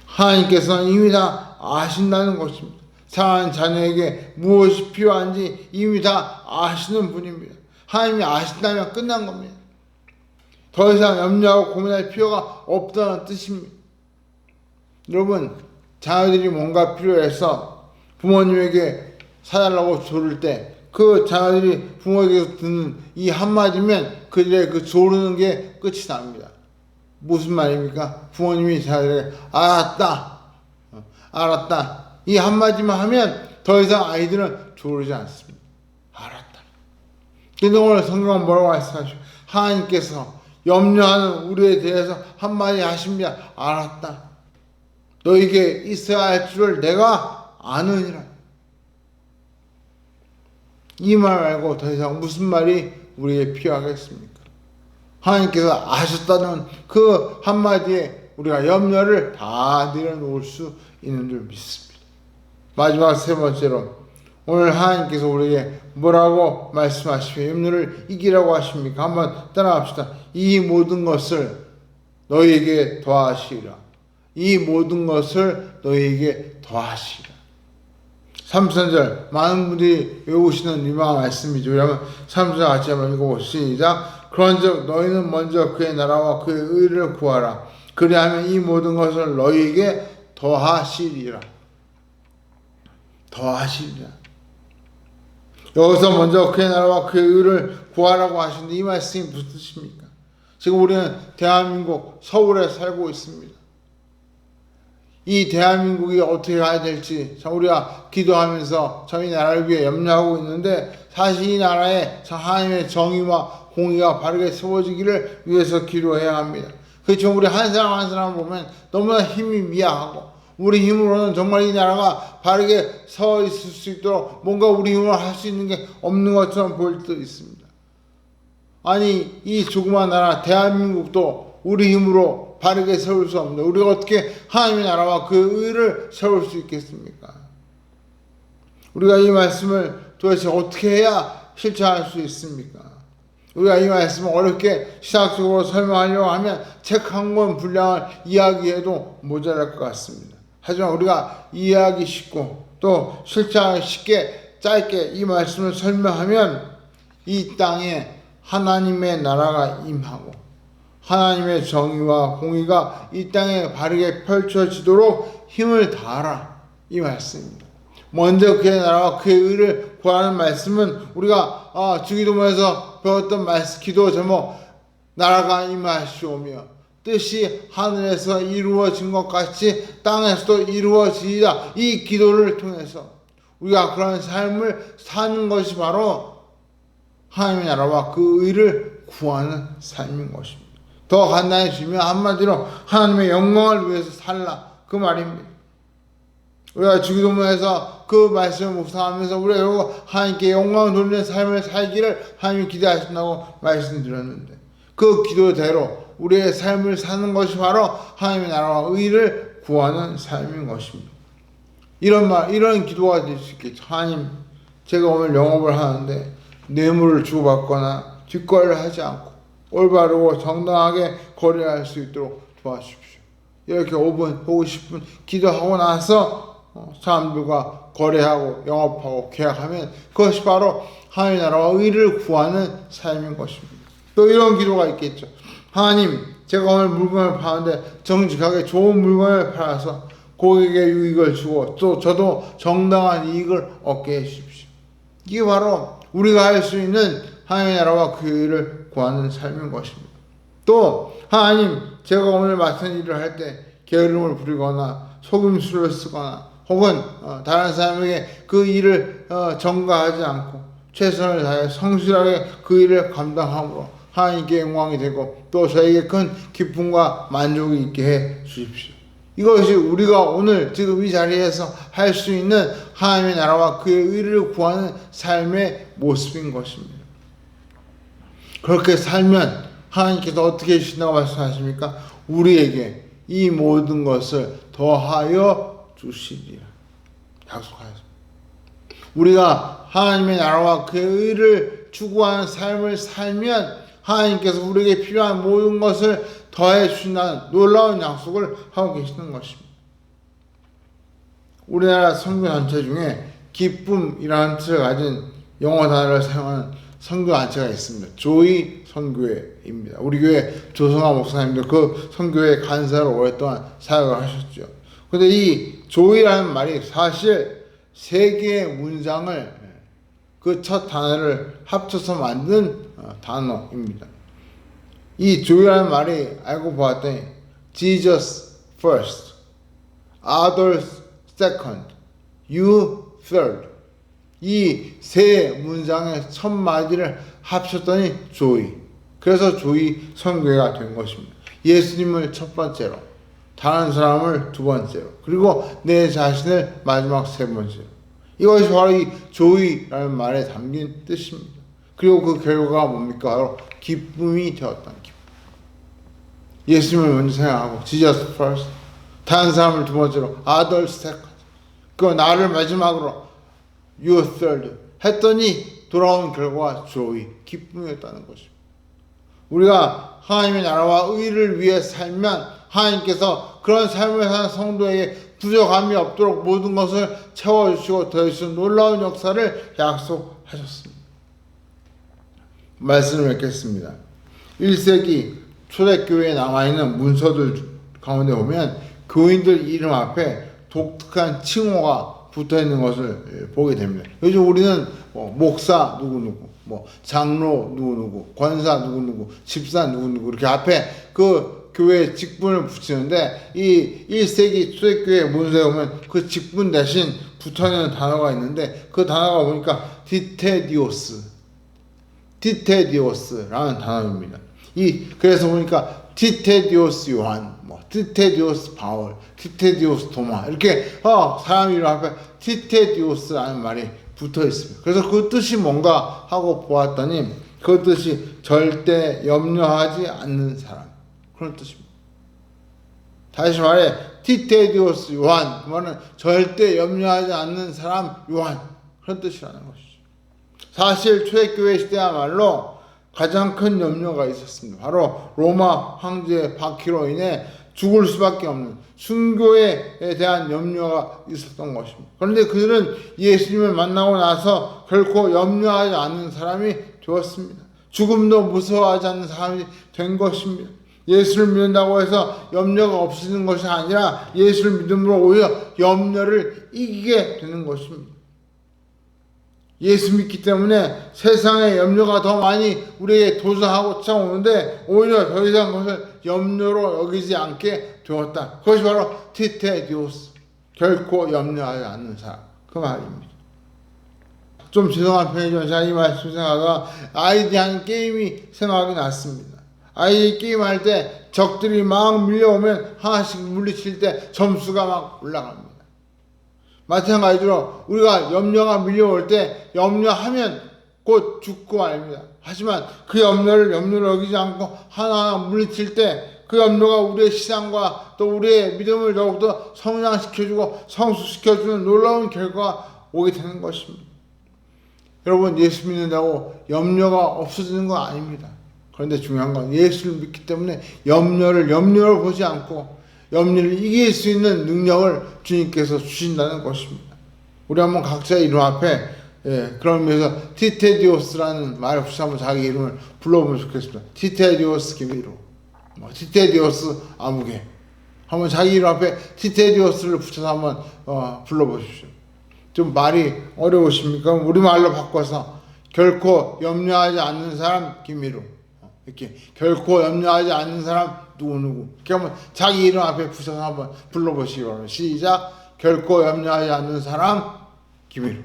하나님께서는 이미 다 아신다는 것입니다. 사랑하는 자녀에게 무엇이 필요한지 이미 다 아시는 분입니다. 하나님이 아신다면 끝난 겁니다. 더 이상 염려하고 고민할 필요가 없다는 뜻입니다. 여러분, 자녀들이 뭔가 필요해서 부모님에게 사달라고 조를 때 그 자녀들이 부모에게서 듣는 이 한마디면 그들의 그 조르는 게 끝이 납니다. 무슨 말입니까? 부모님이 자녀들에게 알았다, 알았다 이 한마디만 하면 더 이상 아이들은 조르지 않습니다. 알았다. 근데 오늘 성경은 뭐라고 말씀하시죠? 하나님께서 염려하는 우리에 대해서 한마디 하십니다. 알았다. 너에게 있어야 할 줄을 내가 아느니라. 이 말 말고 더 이상 무슨 말이 우리에게 필요하겠습니까? 하나님께서 아셨다는 그 한마디에 우리가 염려를 다 내려놓을 수 있는 줄 믿습니다. 마지막 세 번째로 오늘 하나님께서 우리에게 뭐라고 말씀하시며 염려를 이기라고 하십니까? 한번 따라갑시다. 이 모든 것을 너희에게 더하시리라. 이 모든 것을 너희에게 더하시리라. 3절 많은 분들이 외우시는 유명한 말씀이죠. 그러면 3절 같이 한번 읽어보시죠. 시작. 그런즉 너희는 먼저 그의 나라와 그의 의를 구하라. 그리하면 이 모든 것을 너희에게 더하시리라. 더하시리라. 여기서 먼저 그의 나라와 그의 의를 구하라고 하시는데 이 말씀이 무슨 뜻입니까? 지금 우리는 대한민국 서울에 살고 있습니다. 이 대한민국이 어떻게 가야 될지 우리가 기도하면서 저희 나라를 위해 염려하고 있는데 사실 이 나라에 하나님의 정의와 공의가 바르게 세워지기를 위해서 기도해야 합니다. 그렇죠. 우리 한 사람 한 사람 보면 너무나 힘이 미약하고 우리 힘으로는 정말 이 나라가 바르게 서 있을 수 있도록 뭔가 우리 힘으로 할 수 있는 게 없는 것처럼 보일 때도 있습니다. 아니 이 조그만 나라 대한민국도 우리 힘으로 바르게 세울 수 없는데 우리가 어떻게 하나님의 나라와 그 의를 세울 수 있겠습니까? 우리가 이 말씀을 도대체 어떻게 해야 실천할 수 있습니까? 우리가 이 말씀을 어렵게 시각적으로 설명하려고 하면 책 한 권 분량을 이야기해도 모자랄 것 같습니다. 하지만 우리가 이해하기 쉽고 또 실천하기 쉽게 짧게 이 말씀을 설명하면 이 땅에 하나님의 나라가 임하고 하나님의 정의와 공의가 이 땅에 바르게 펼쳐지도록 힘을 다하라 이 말씀입니다. 먼저 그의 나라와 그의 의를 구하는 말씀은 우리가 주기도문에서 배웠던 말씀 기도 제목 나라가 임하시오며 뜻이 하늘에서 이루어진 것 같이 땅에서도 이루어지리라. 이 기도를 통해서 우리가 그런 삶을 사는 것이 바로 하나님의 나라와 그 의를 구하는 삶인 것입니다. 더 간단히 주면 한마디로 하나님의 영광을 위해서 살라 그 말입니다. 우리가 주기도문에서 그 말씀을 묵상하면서 우리가 하나님께 영광을 돌리는 삶을 살기를 하나님이 기대하신다고 말씀드렸는데 그 기도대로 우리의 삶을 사는 것이 바로 하나님의 나라와 의를 구하는 삶인 것입니다. 이런 기도가 될 수 있겠죠. 하나님, 제가 오늘 영업을 하는데 뇌물을 주고받거나 뒷거래를 하지 않고 올바르고 정당하게 거래할 수 있도록 도와주십시오. 이렇게 5분 혹은 10분 기도하고 나서 사람들과 거래하고 영업하고 계약하면 그것이 바로 하나님의 나라와 의를 구하는 삶인 것입니다. 또 이런 기도가 있겠죠. 하나님, 제가 오늘 물건을 파는데 정직하게 좋은 물건을 팔아서 고객에게 유익을 주고 또 저도 정당한 이익을 얻게 해주십시오. 이게 바로 우리가 할 수 있는 하나님의 나라와 그 의를 구하는 삶인 것입니다. 또 하나님, 제가 오늘 맡은 일을 할 때 게으름을 부리거나 속임수를 쓰거나 혹은 다른 사람에게 그 일을 전가하지 않고 최선을 다해 성실하게 그 일을 감당함으로 하나님께 영광이 되고 또 저에게 큰 기쁨과 만족이 있게 해 주십시오. 이것이 우리가 오늘 지금 이 자리에서 할 수 있는 하나님의 나라와 그의 의를 구하는 삶의 모습인 것입니다. 그렇게 살면 하나님께서 어떻게 해주신다고 말씀하십니까? 우리에게 이 모든 것을 더하여 주시리라 약속하였습니다. 우리가 하나님의 나라와 그의 의를 추구하는 삶을 살면 하나님께서 우리에게 필요한 모든 것을 더해 주신다는 놀라운 약속을 하고 계시는 것입니다. 우리나라 선교 단체 중에 기쁨이라는 뜻을 가진 영어 단어를 사용하는 선교 단체가 있습니다. 조이 선교회입니다. 우리 교회 조성아 목사님도 그 선교회 간사로 오랫동안 사역을 하셨죠. 근데 이 조이라는 말이 사실 세 개의 문장을 그 첫 단어를 합쳐서 만든 단어입니다. 이 조이라는 말이 알고 보았더니 Jesus first, others second, you third. 이 세 문장의 첫 마디를 합쳤더니 조이. 그래서 조이 선교회가 된 것입니다. 예수님을 첫 번째로, 다른 사람을 두 번째로, 그리고 내 자신을 마지막 세 번째로. 이것이 바로 이 조이라는 말에 담긴 뜻입니다. 그리고 그 결과가 뭡니까? 바로 기쁨이 되었다는 기쁨. 예수님을 먼저 생각하고 Jesus first, 다른 사람을 두 번째로 others second, 그 나를 마지막으로 you third 했더니 돌아온 결과가 joy, 기쁨이었다는 것입니다. 우리가 하나님의 나라와 의를 위해 살면 하나님께서 그런 삶을 사는 성도에게 부족함이 없도록 모든 것을 채워주시고 더해주시는 놀라운 역사를 약속하셨습니다. 말씀을 읽겠습니다. 1세기 초대교회에 남아있는 문서들 가운데 보면 교인들 이름 앞에 독특한 칭호가 붙어있는 것을 보게 됩니다. 요즘 우리는 목사 누구누구, 장로 누구누구, 권사 누구누구, 집사 누구누구 이렇게 앞에 그 교회 직분을 붙이는데 이 1세기 초대교회 문서에 보면 그 직분 대신 붙어있는 단어가 있는데 그 단어가 보니까 디테디오스라는 단어입니다. 그래서 보니까 티테디오스 요한, 티테디오스 바울, 티테디오스 도마 이렇게 사람 이름 앞에 티테디오스라는 말이 붙어 있습니다. 그래서 그 뜻이 뭔가 하고 보았더니 그 뜻이 절대 염려하지 않는 사람, 그런 뜻입니다. 다시 말해 티테디오스 요한, 그러면 절대 염려하지 않는 사람 요한, 그런 뜻이라는 것이죠. 사실 초대교회 시대야말로 가장 큰 염려가 있었습니다. 바로 로마 황제 박희로 인해 죽을 수밖에 없는 순교에 대한 염려가 있었던 것입니다. 그런데 그들은 예수님을 만나고 나서 결코 염려하지 않는 사람이 되었습니다. 죽음도 무서워하지 않는 사람이 된 것입니다. 예수를 믿는다고 해서 염려가 없어지는 것이 아니라 예수를 믿음으로 오히려 염려를 이기게 되는 것입니다. 예수 믿기 때문에 세상의 염려가 더 많이 우리에게 도전하고 찾아오는데 오히려 더 이상 그것을 염려로 여기지 않게 되었다. 그것이 바로 티테디오스, 결코 염려하지 않는 사람, 그 말입니다. 좀 죄송한 편이지만 제가 이 말씀 생각하다가 아이들이 하는 게임이 생각이 났습니다. 아이들이 게임할 때 적들이 막 밀려오면 하나씩 물리칠 때 점수가 막 올라갑니다. 마찬가지로 우리가 염려가 밀려올 때 염려하면 곧 죽고 말입니다. 하지만 그 염려를 여기지 않고 하나하나 물리칠 때 그 염려가 우리의 신앙과 또 우리의 믿음을 더욱더 성장시켜주고 성숙시켜주는 놀라운 결과가 오게 되는 것입니다. 여러분, 예수 믿는다고 염려가 없어지는 건 아닙니다. 그런데 중요한 건 예수를 믿기 때문에 염려를 보지 않고 염려를 이길 수 있는 능력을 주님께서 주신다는 것입니다. 우리 한번 각자의 이름 앞에 그런 의미에서 티테디오스라는 말을 붙여 한번 자기 이름을 불러보면 좋겠습니다. 티테디오스 기미로, 티테디오스 아무개. 한번 자기 이름 앞에 티테디오스를 붙여서 한번 불러보십시오. 좀 말이 어려우십니까? 우리말로 바꿔서 결코 염려하지 않는 사람 김미루, 이렇게 결코 염려하지 않는 사람 누구누구, 이렇게 한번 자기 이름 앞에 붙여서 한번 불러보시기 바랍니다. 시작. 결코 염려하지 않는 사람 김미루.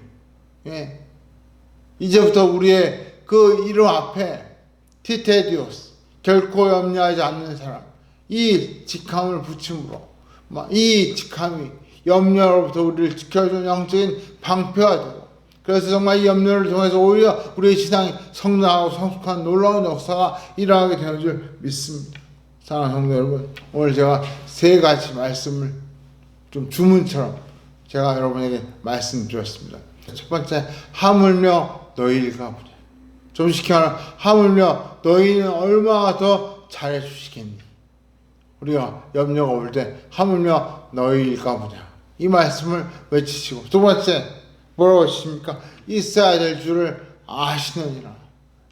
예. 이제부터 우리의 그 이름 앞에 티테디오스, 결코 염려하지 않는 사람, 이 직함을 붙임으로 이 직함이 염려로부터 우리를 지켜주는 영적인 방패가 되고, 그래서 정말 이 염려를 통해서 오히려 우리의 신앙이 성장하고 성숙한 놀라운 역사가 일어나게 되는 줄 믿습니다. 사랑하는 성도 여러분, 오늘 제가 세 가지 말씀을 좀 주문처럼 제가 여러분에게 말씀드렸습니다. 첫 번째, 하물며 너희가 보냐. 좀 시켜라. 하물며 너희는 얼마나 더 잘해 주시겠니. 우리가 염려가 올 때 하물며 너희일까 보냐, 이 말씀을 외치시고, 두 번째 뭐라고 하십니까? 있어야 될 줄을 아시느니라.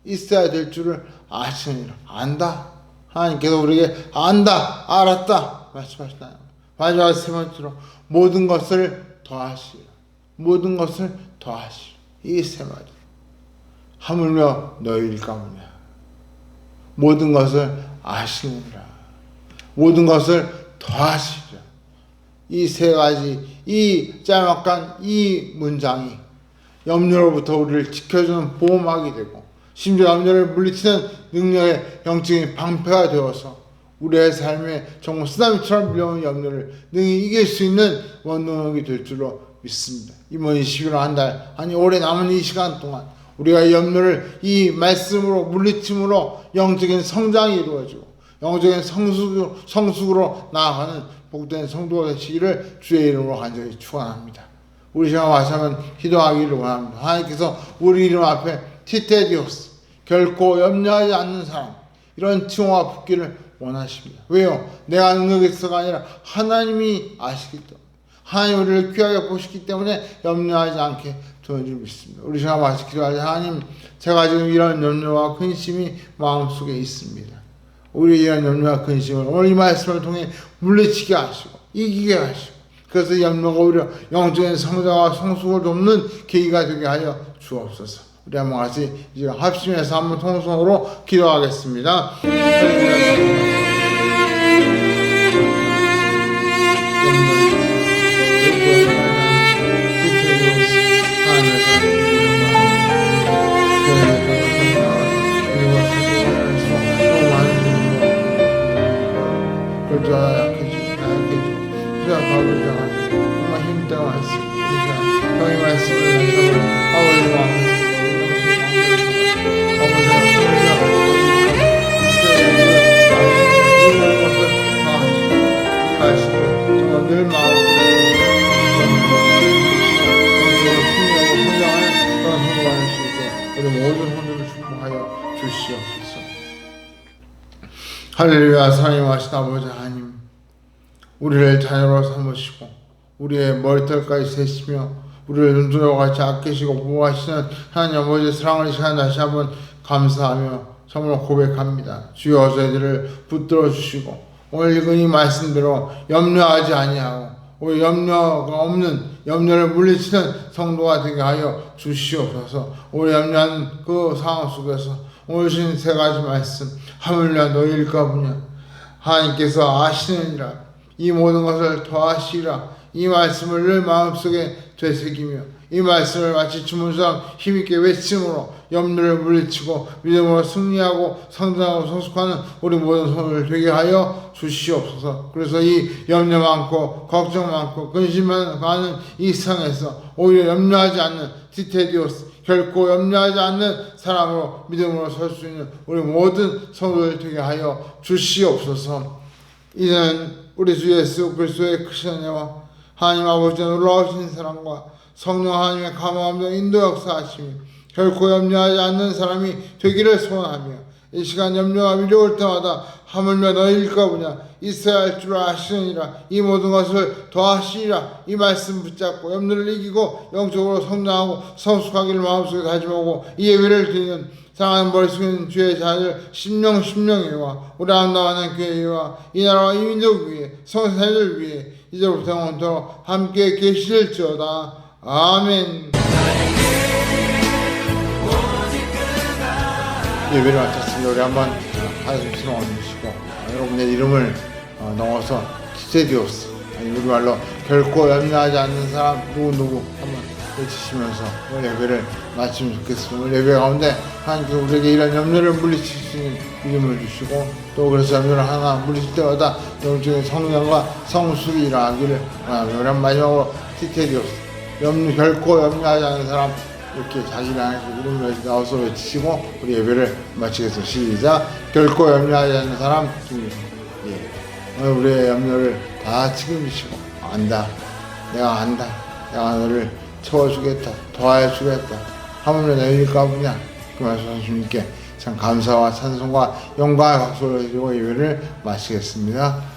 있어야 될 줄을 아시느니라. 안다. 하나님께서 우리에게 안다, 알았다 말씀하시나요? 마지막 세 번째로 모든 것을 더하시라. 모든 것을 더하시라. 이 세 마디. 하물며 너희일까 보냐. 모든 것을 아시느니라. 모든 것을 더하시라. 이 세 가지, 이 짤막한 이 문장이 염려로부터 우리를 지켜주는 보호막이 되고, 심지어 염려를 물리치는 능력의 영적인 방패가 되어서 우리의 삶에 정말 쓰나미처럼 밀려오는 염려를 능히 이길 수 있는 원동력이 될 줄로 믿습니다. 이번 21월 한 달, 아니 올해 남은 이 시간 동안 우리가 이 염려를 이 말씀으로 물리침으로 영적인 성장이 이루어지고 영적인 성숙으로 나아가는 복된 성도가 되시기를 주의 이름으로 간절히 축원합니다. 우리 시간 마시면 기도하기를 원합니다. 하나님께서 우리 이름 앞에 티테디오스, 결코 염려하지 않는 사람, 이런 칭호가 붙기를 원하십니다. 왜요? 내가 능력이 있어가 아니라 하나님이 아시기 때문에, 하나님 우리를 귀하게 보시기 때문에 염려하지 않게 되는 줄 믿습니다. 우리 시간 마시 기도하자. 하나님, 제가 지금 이런 염려와 근심이 마음속에 있습니다. 우리 이런 염려와 근심을 오늘 이 말씀을 통해 물리치게 하시고 이기게 하시고, 그래서 이 염려가 오히려 영적인 성장과 성숙을 돕는 계기가 되게 하여 주옵소서. 우리 한번 같이 이제 합심해서 한번 통성으로 기도하겠습니다. 정말 힘들어 왔습니다. 형의 말씀을 아버지와 늘 마음으로 성장하는 그런 성도가 수 있게 우리 모든 성도를 축복하여 주시옵소서. 할렐루야. 사랑하신 아버지 하나님, 우리를 자녀로 삼으시고 우리의 머리털까지 세시며 우리를 눈두려와 같이 아끼시고 보호하시는 하나님 아버지의 사랑을 시간 다시 한번 감사하며 정말 고백합니다. 주여 저희들을 붙들어 주시고 오늘 읽은 이 말씀대로 염려하지 아니하고 오히려 염려가 없는, 염려를 물리치는 성도가 되게 하여 주시옵소서. 오늘 염려하는 그 상황 속에서 오늘 주신 세 가지 말씀, 하물며 너희일까 보냐, 하나님께서 아시느니라, 이 모든 것을 더하시라, 이 말씀을 늘 마음속에 되새기며 이 말씀을 마치 주문처럼 힘있게 외침으로 염려를 물리치고 믿음으로 승리하고 성장하고 성숙하는 우리 모든 성도를 되게 하여 주시옵소서. 그래서 이 염려 많고 걱정 많고 근심 많은 이 세상에서 오히려 염려하지 않는 티테디오스, 결코 염려하지 않는 사람으로 믿음으로 설 수 있는 우리 모든 성도를 되게 하여 주시옵소서. 이제는 우리 주 예수 그리스도의 크신 은혜와 하나님 아버지의 놀라우신 사랑과 성령 하나님의 감화함과 인도 역사하심이 결코 염려하지 않는 사람이 되기를 소원하며, 이 시간 염려가 밀려올 때마다 하물며 너희일까 보냐, 있어야 할 줄 아시느니라, 이 모든 것을 더하시리라, 이 말씀 붙잡고 염려를 이기고 영적으로 성장하고 성숙하기를 마음속에 다짐하고 이 예배를 드리는 사랑하는 머릿속에 있는 주의 자녀들 심령이와 우리 아름다운 교회와 이 나라와 이 민족 위에 성사를 위해 이제부터 영원토록 함께 계실지어다. 아멘. 예배를 마쳤습니다. 우리 한번 한숨 올리시고 여러분의 이름을 넣어서 티테디오스, 아니 우리말로 결코 염려하지 않는 사람 누구 한번 외치시면서 오늘 예배를 마치면 좋겠습니다. 오늘 예배 가운데 하나님께서 우리에게 이런 염려를 물리칠 수 있는 믿음을 주시고 또 그래서 염려를 하나 물리칠 때마다 영적인 성령과 성숙이 일어나기를 원합니다. 우리 마지막으로 티켓이었습니다. 결코 염려하지 않는 사람 이렇게 자신을 안에서 이름을 나와서 외치시고 우리 예배를 마치겠습니다. 시작. 결코 염려하지 않는 사람 오늘 우리의 염려를 다 책임지시고 내가 안다 내가 너를 채워주겠다 도와주겠다 하물며 내일까 보냐 그 말씀 주님께 참 감사와 찬송과 영광의 박수를 드리고 예배를 마치겠습니다.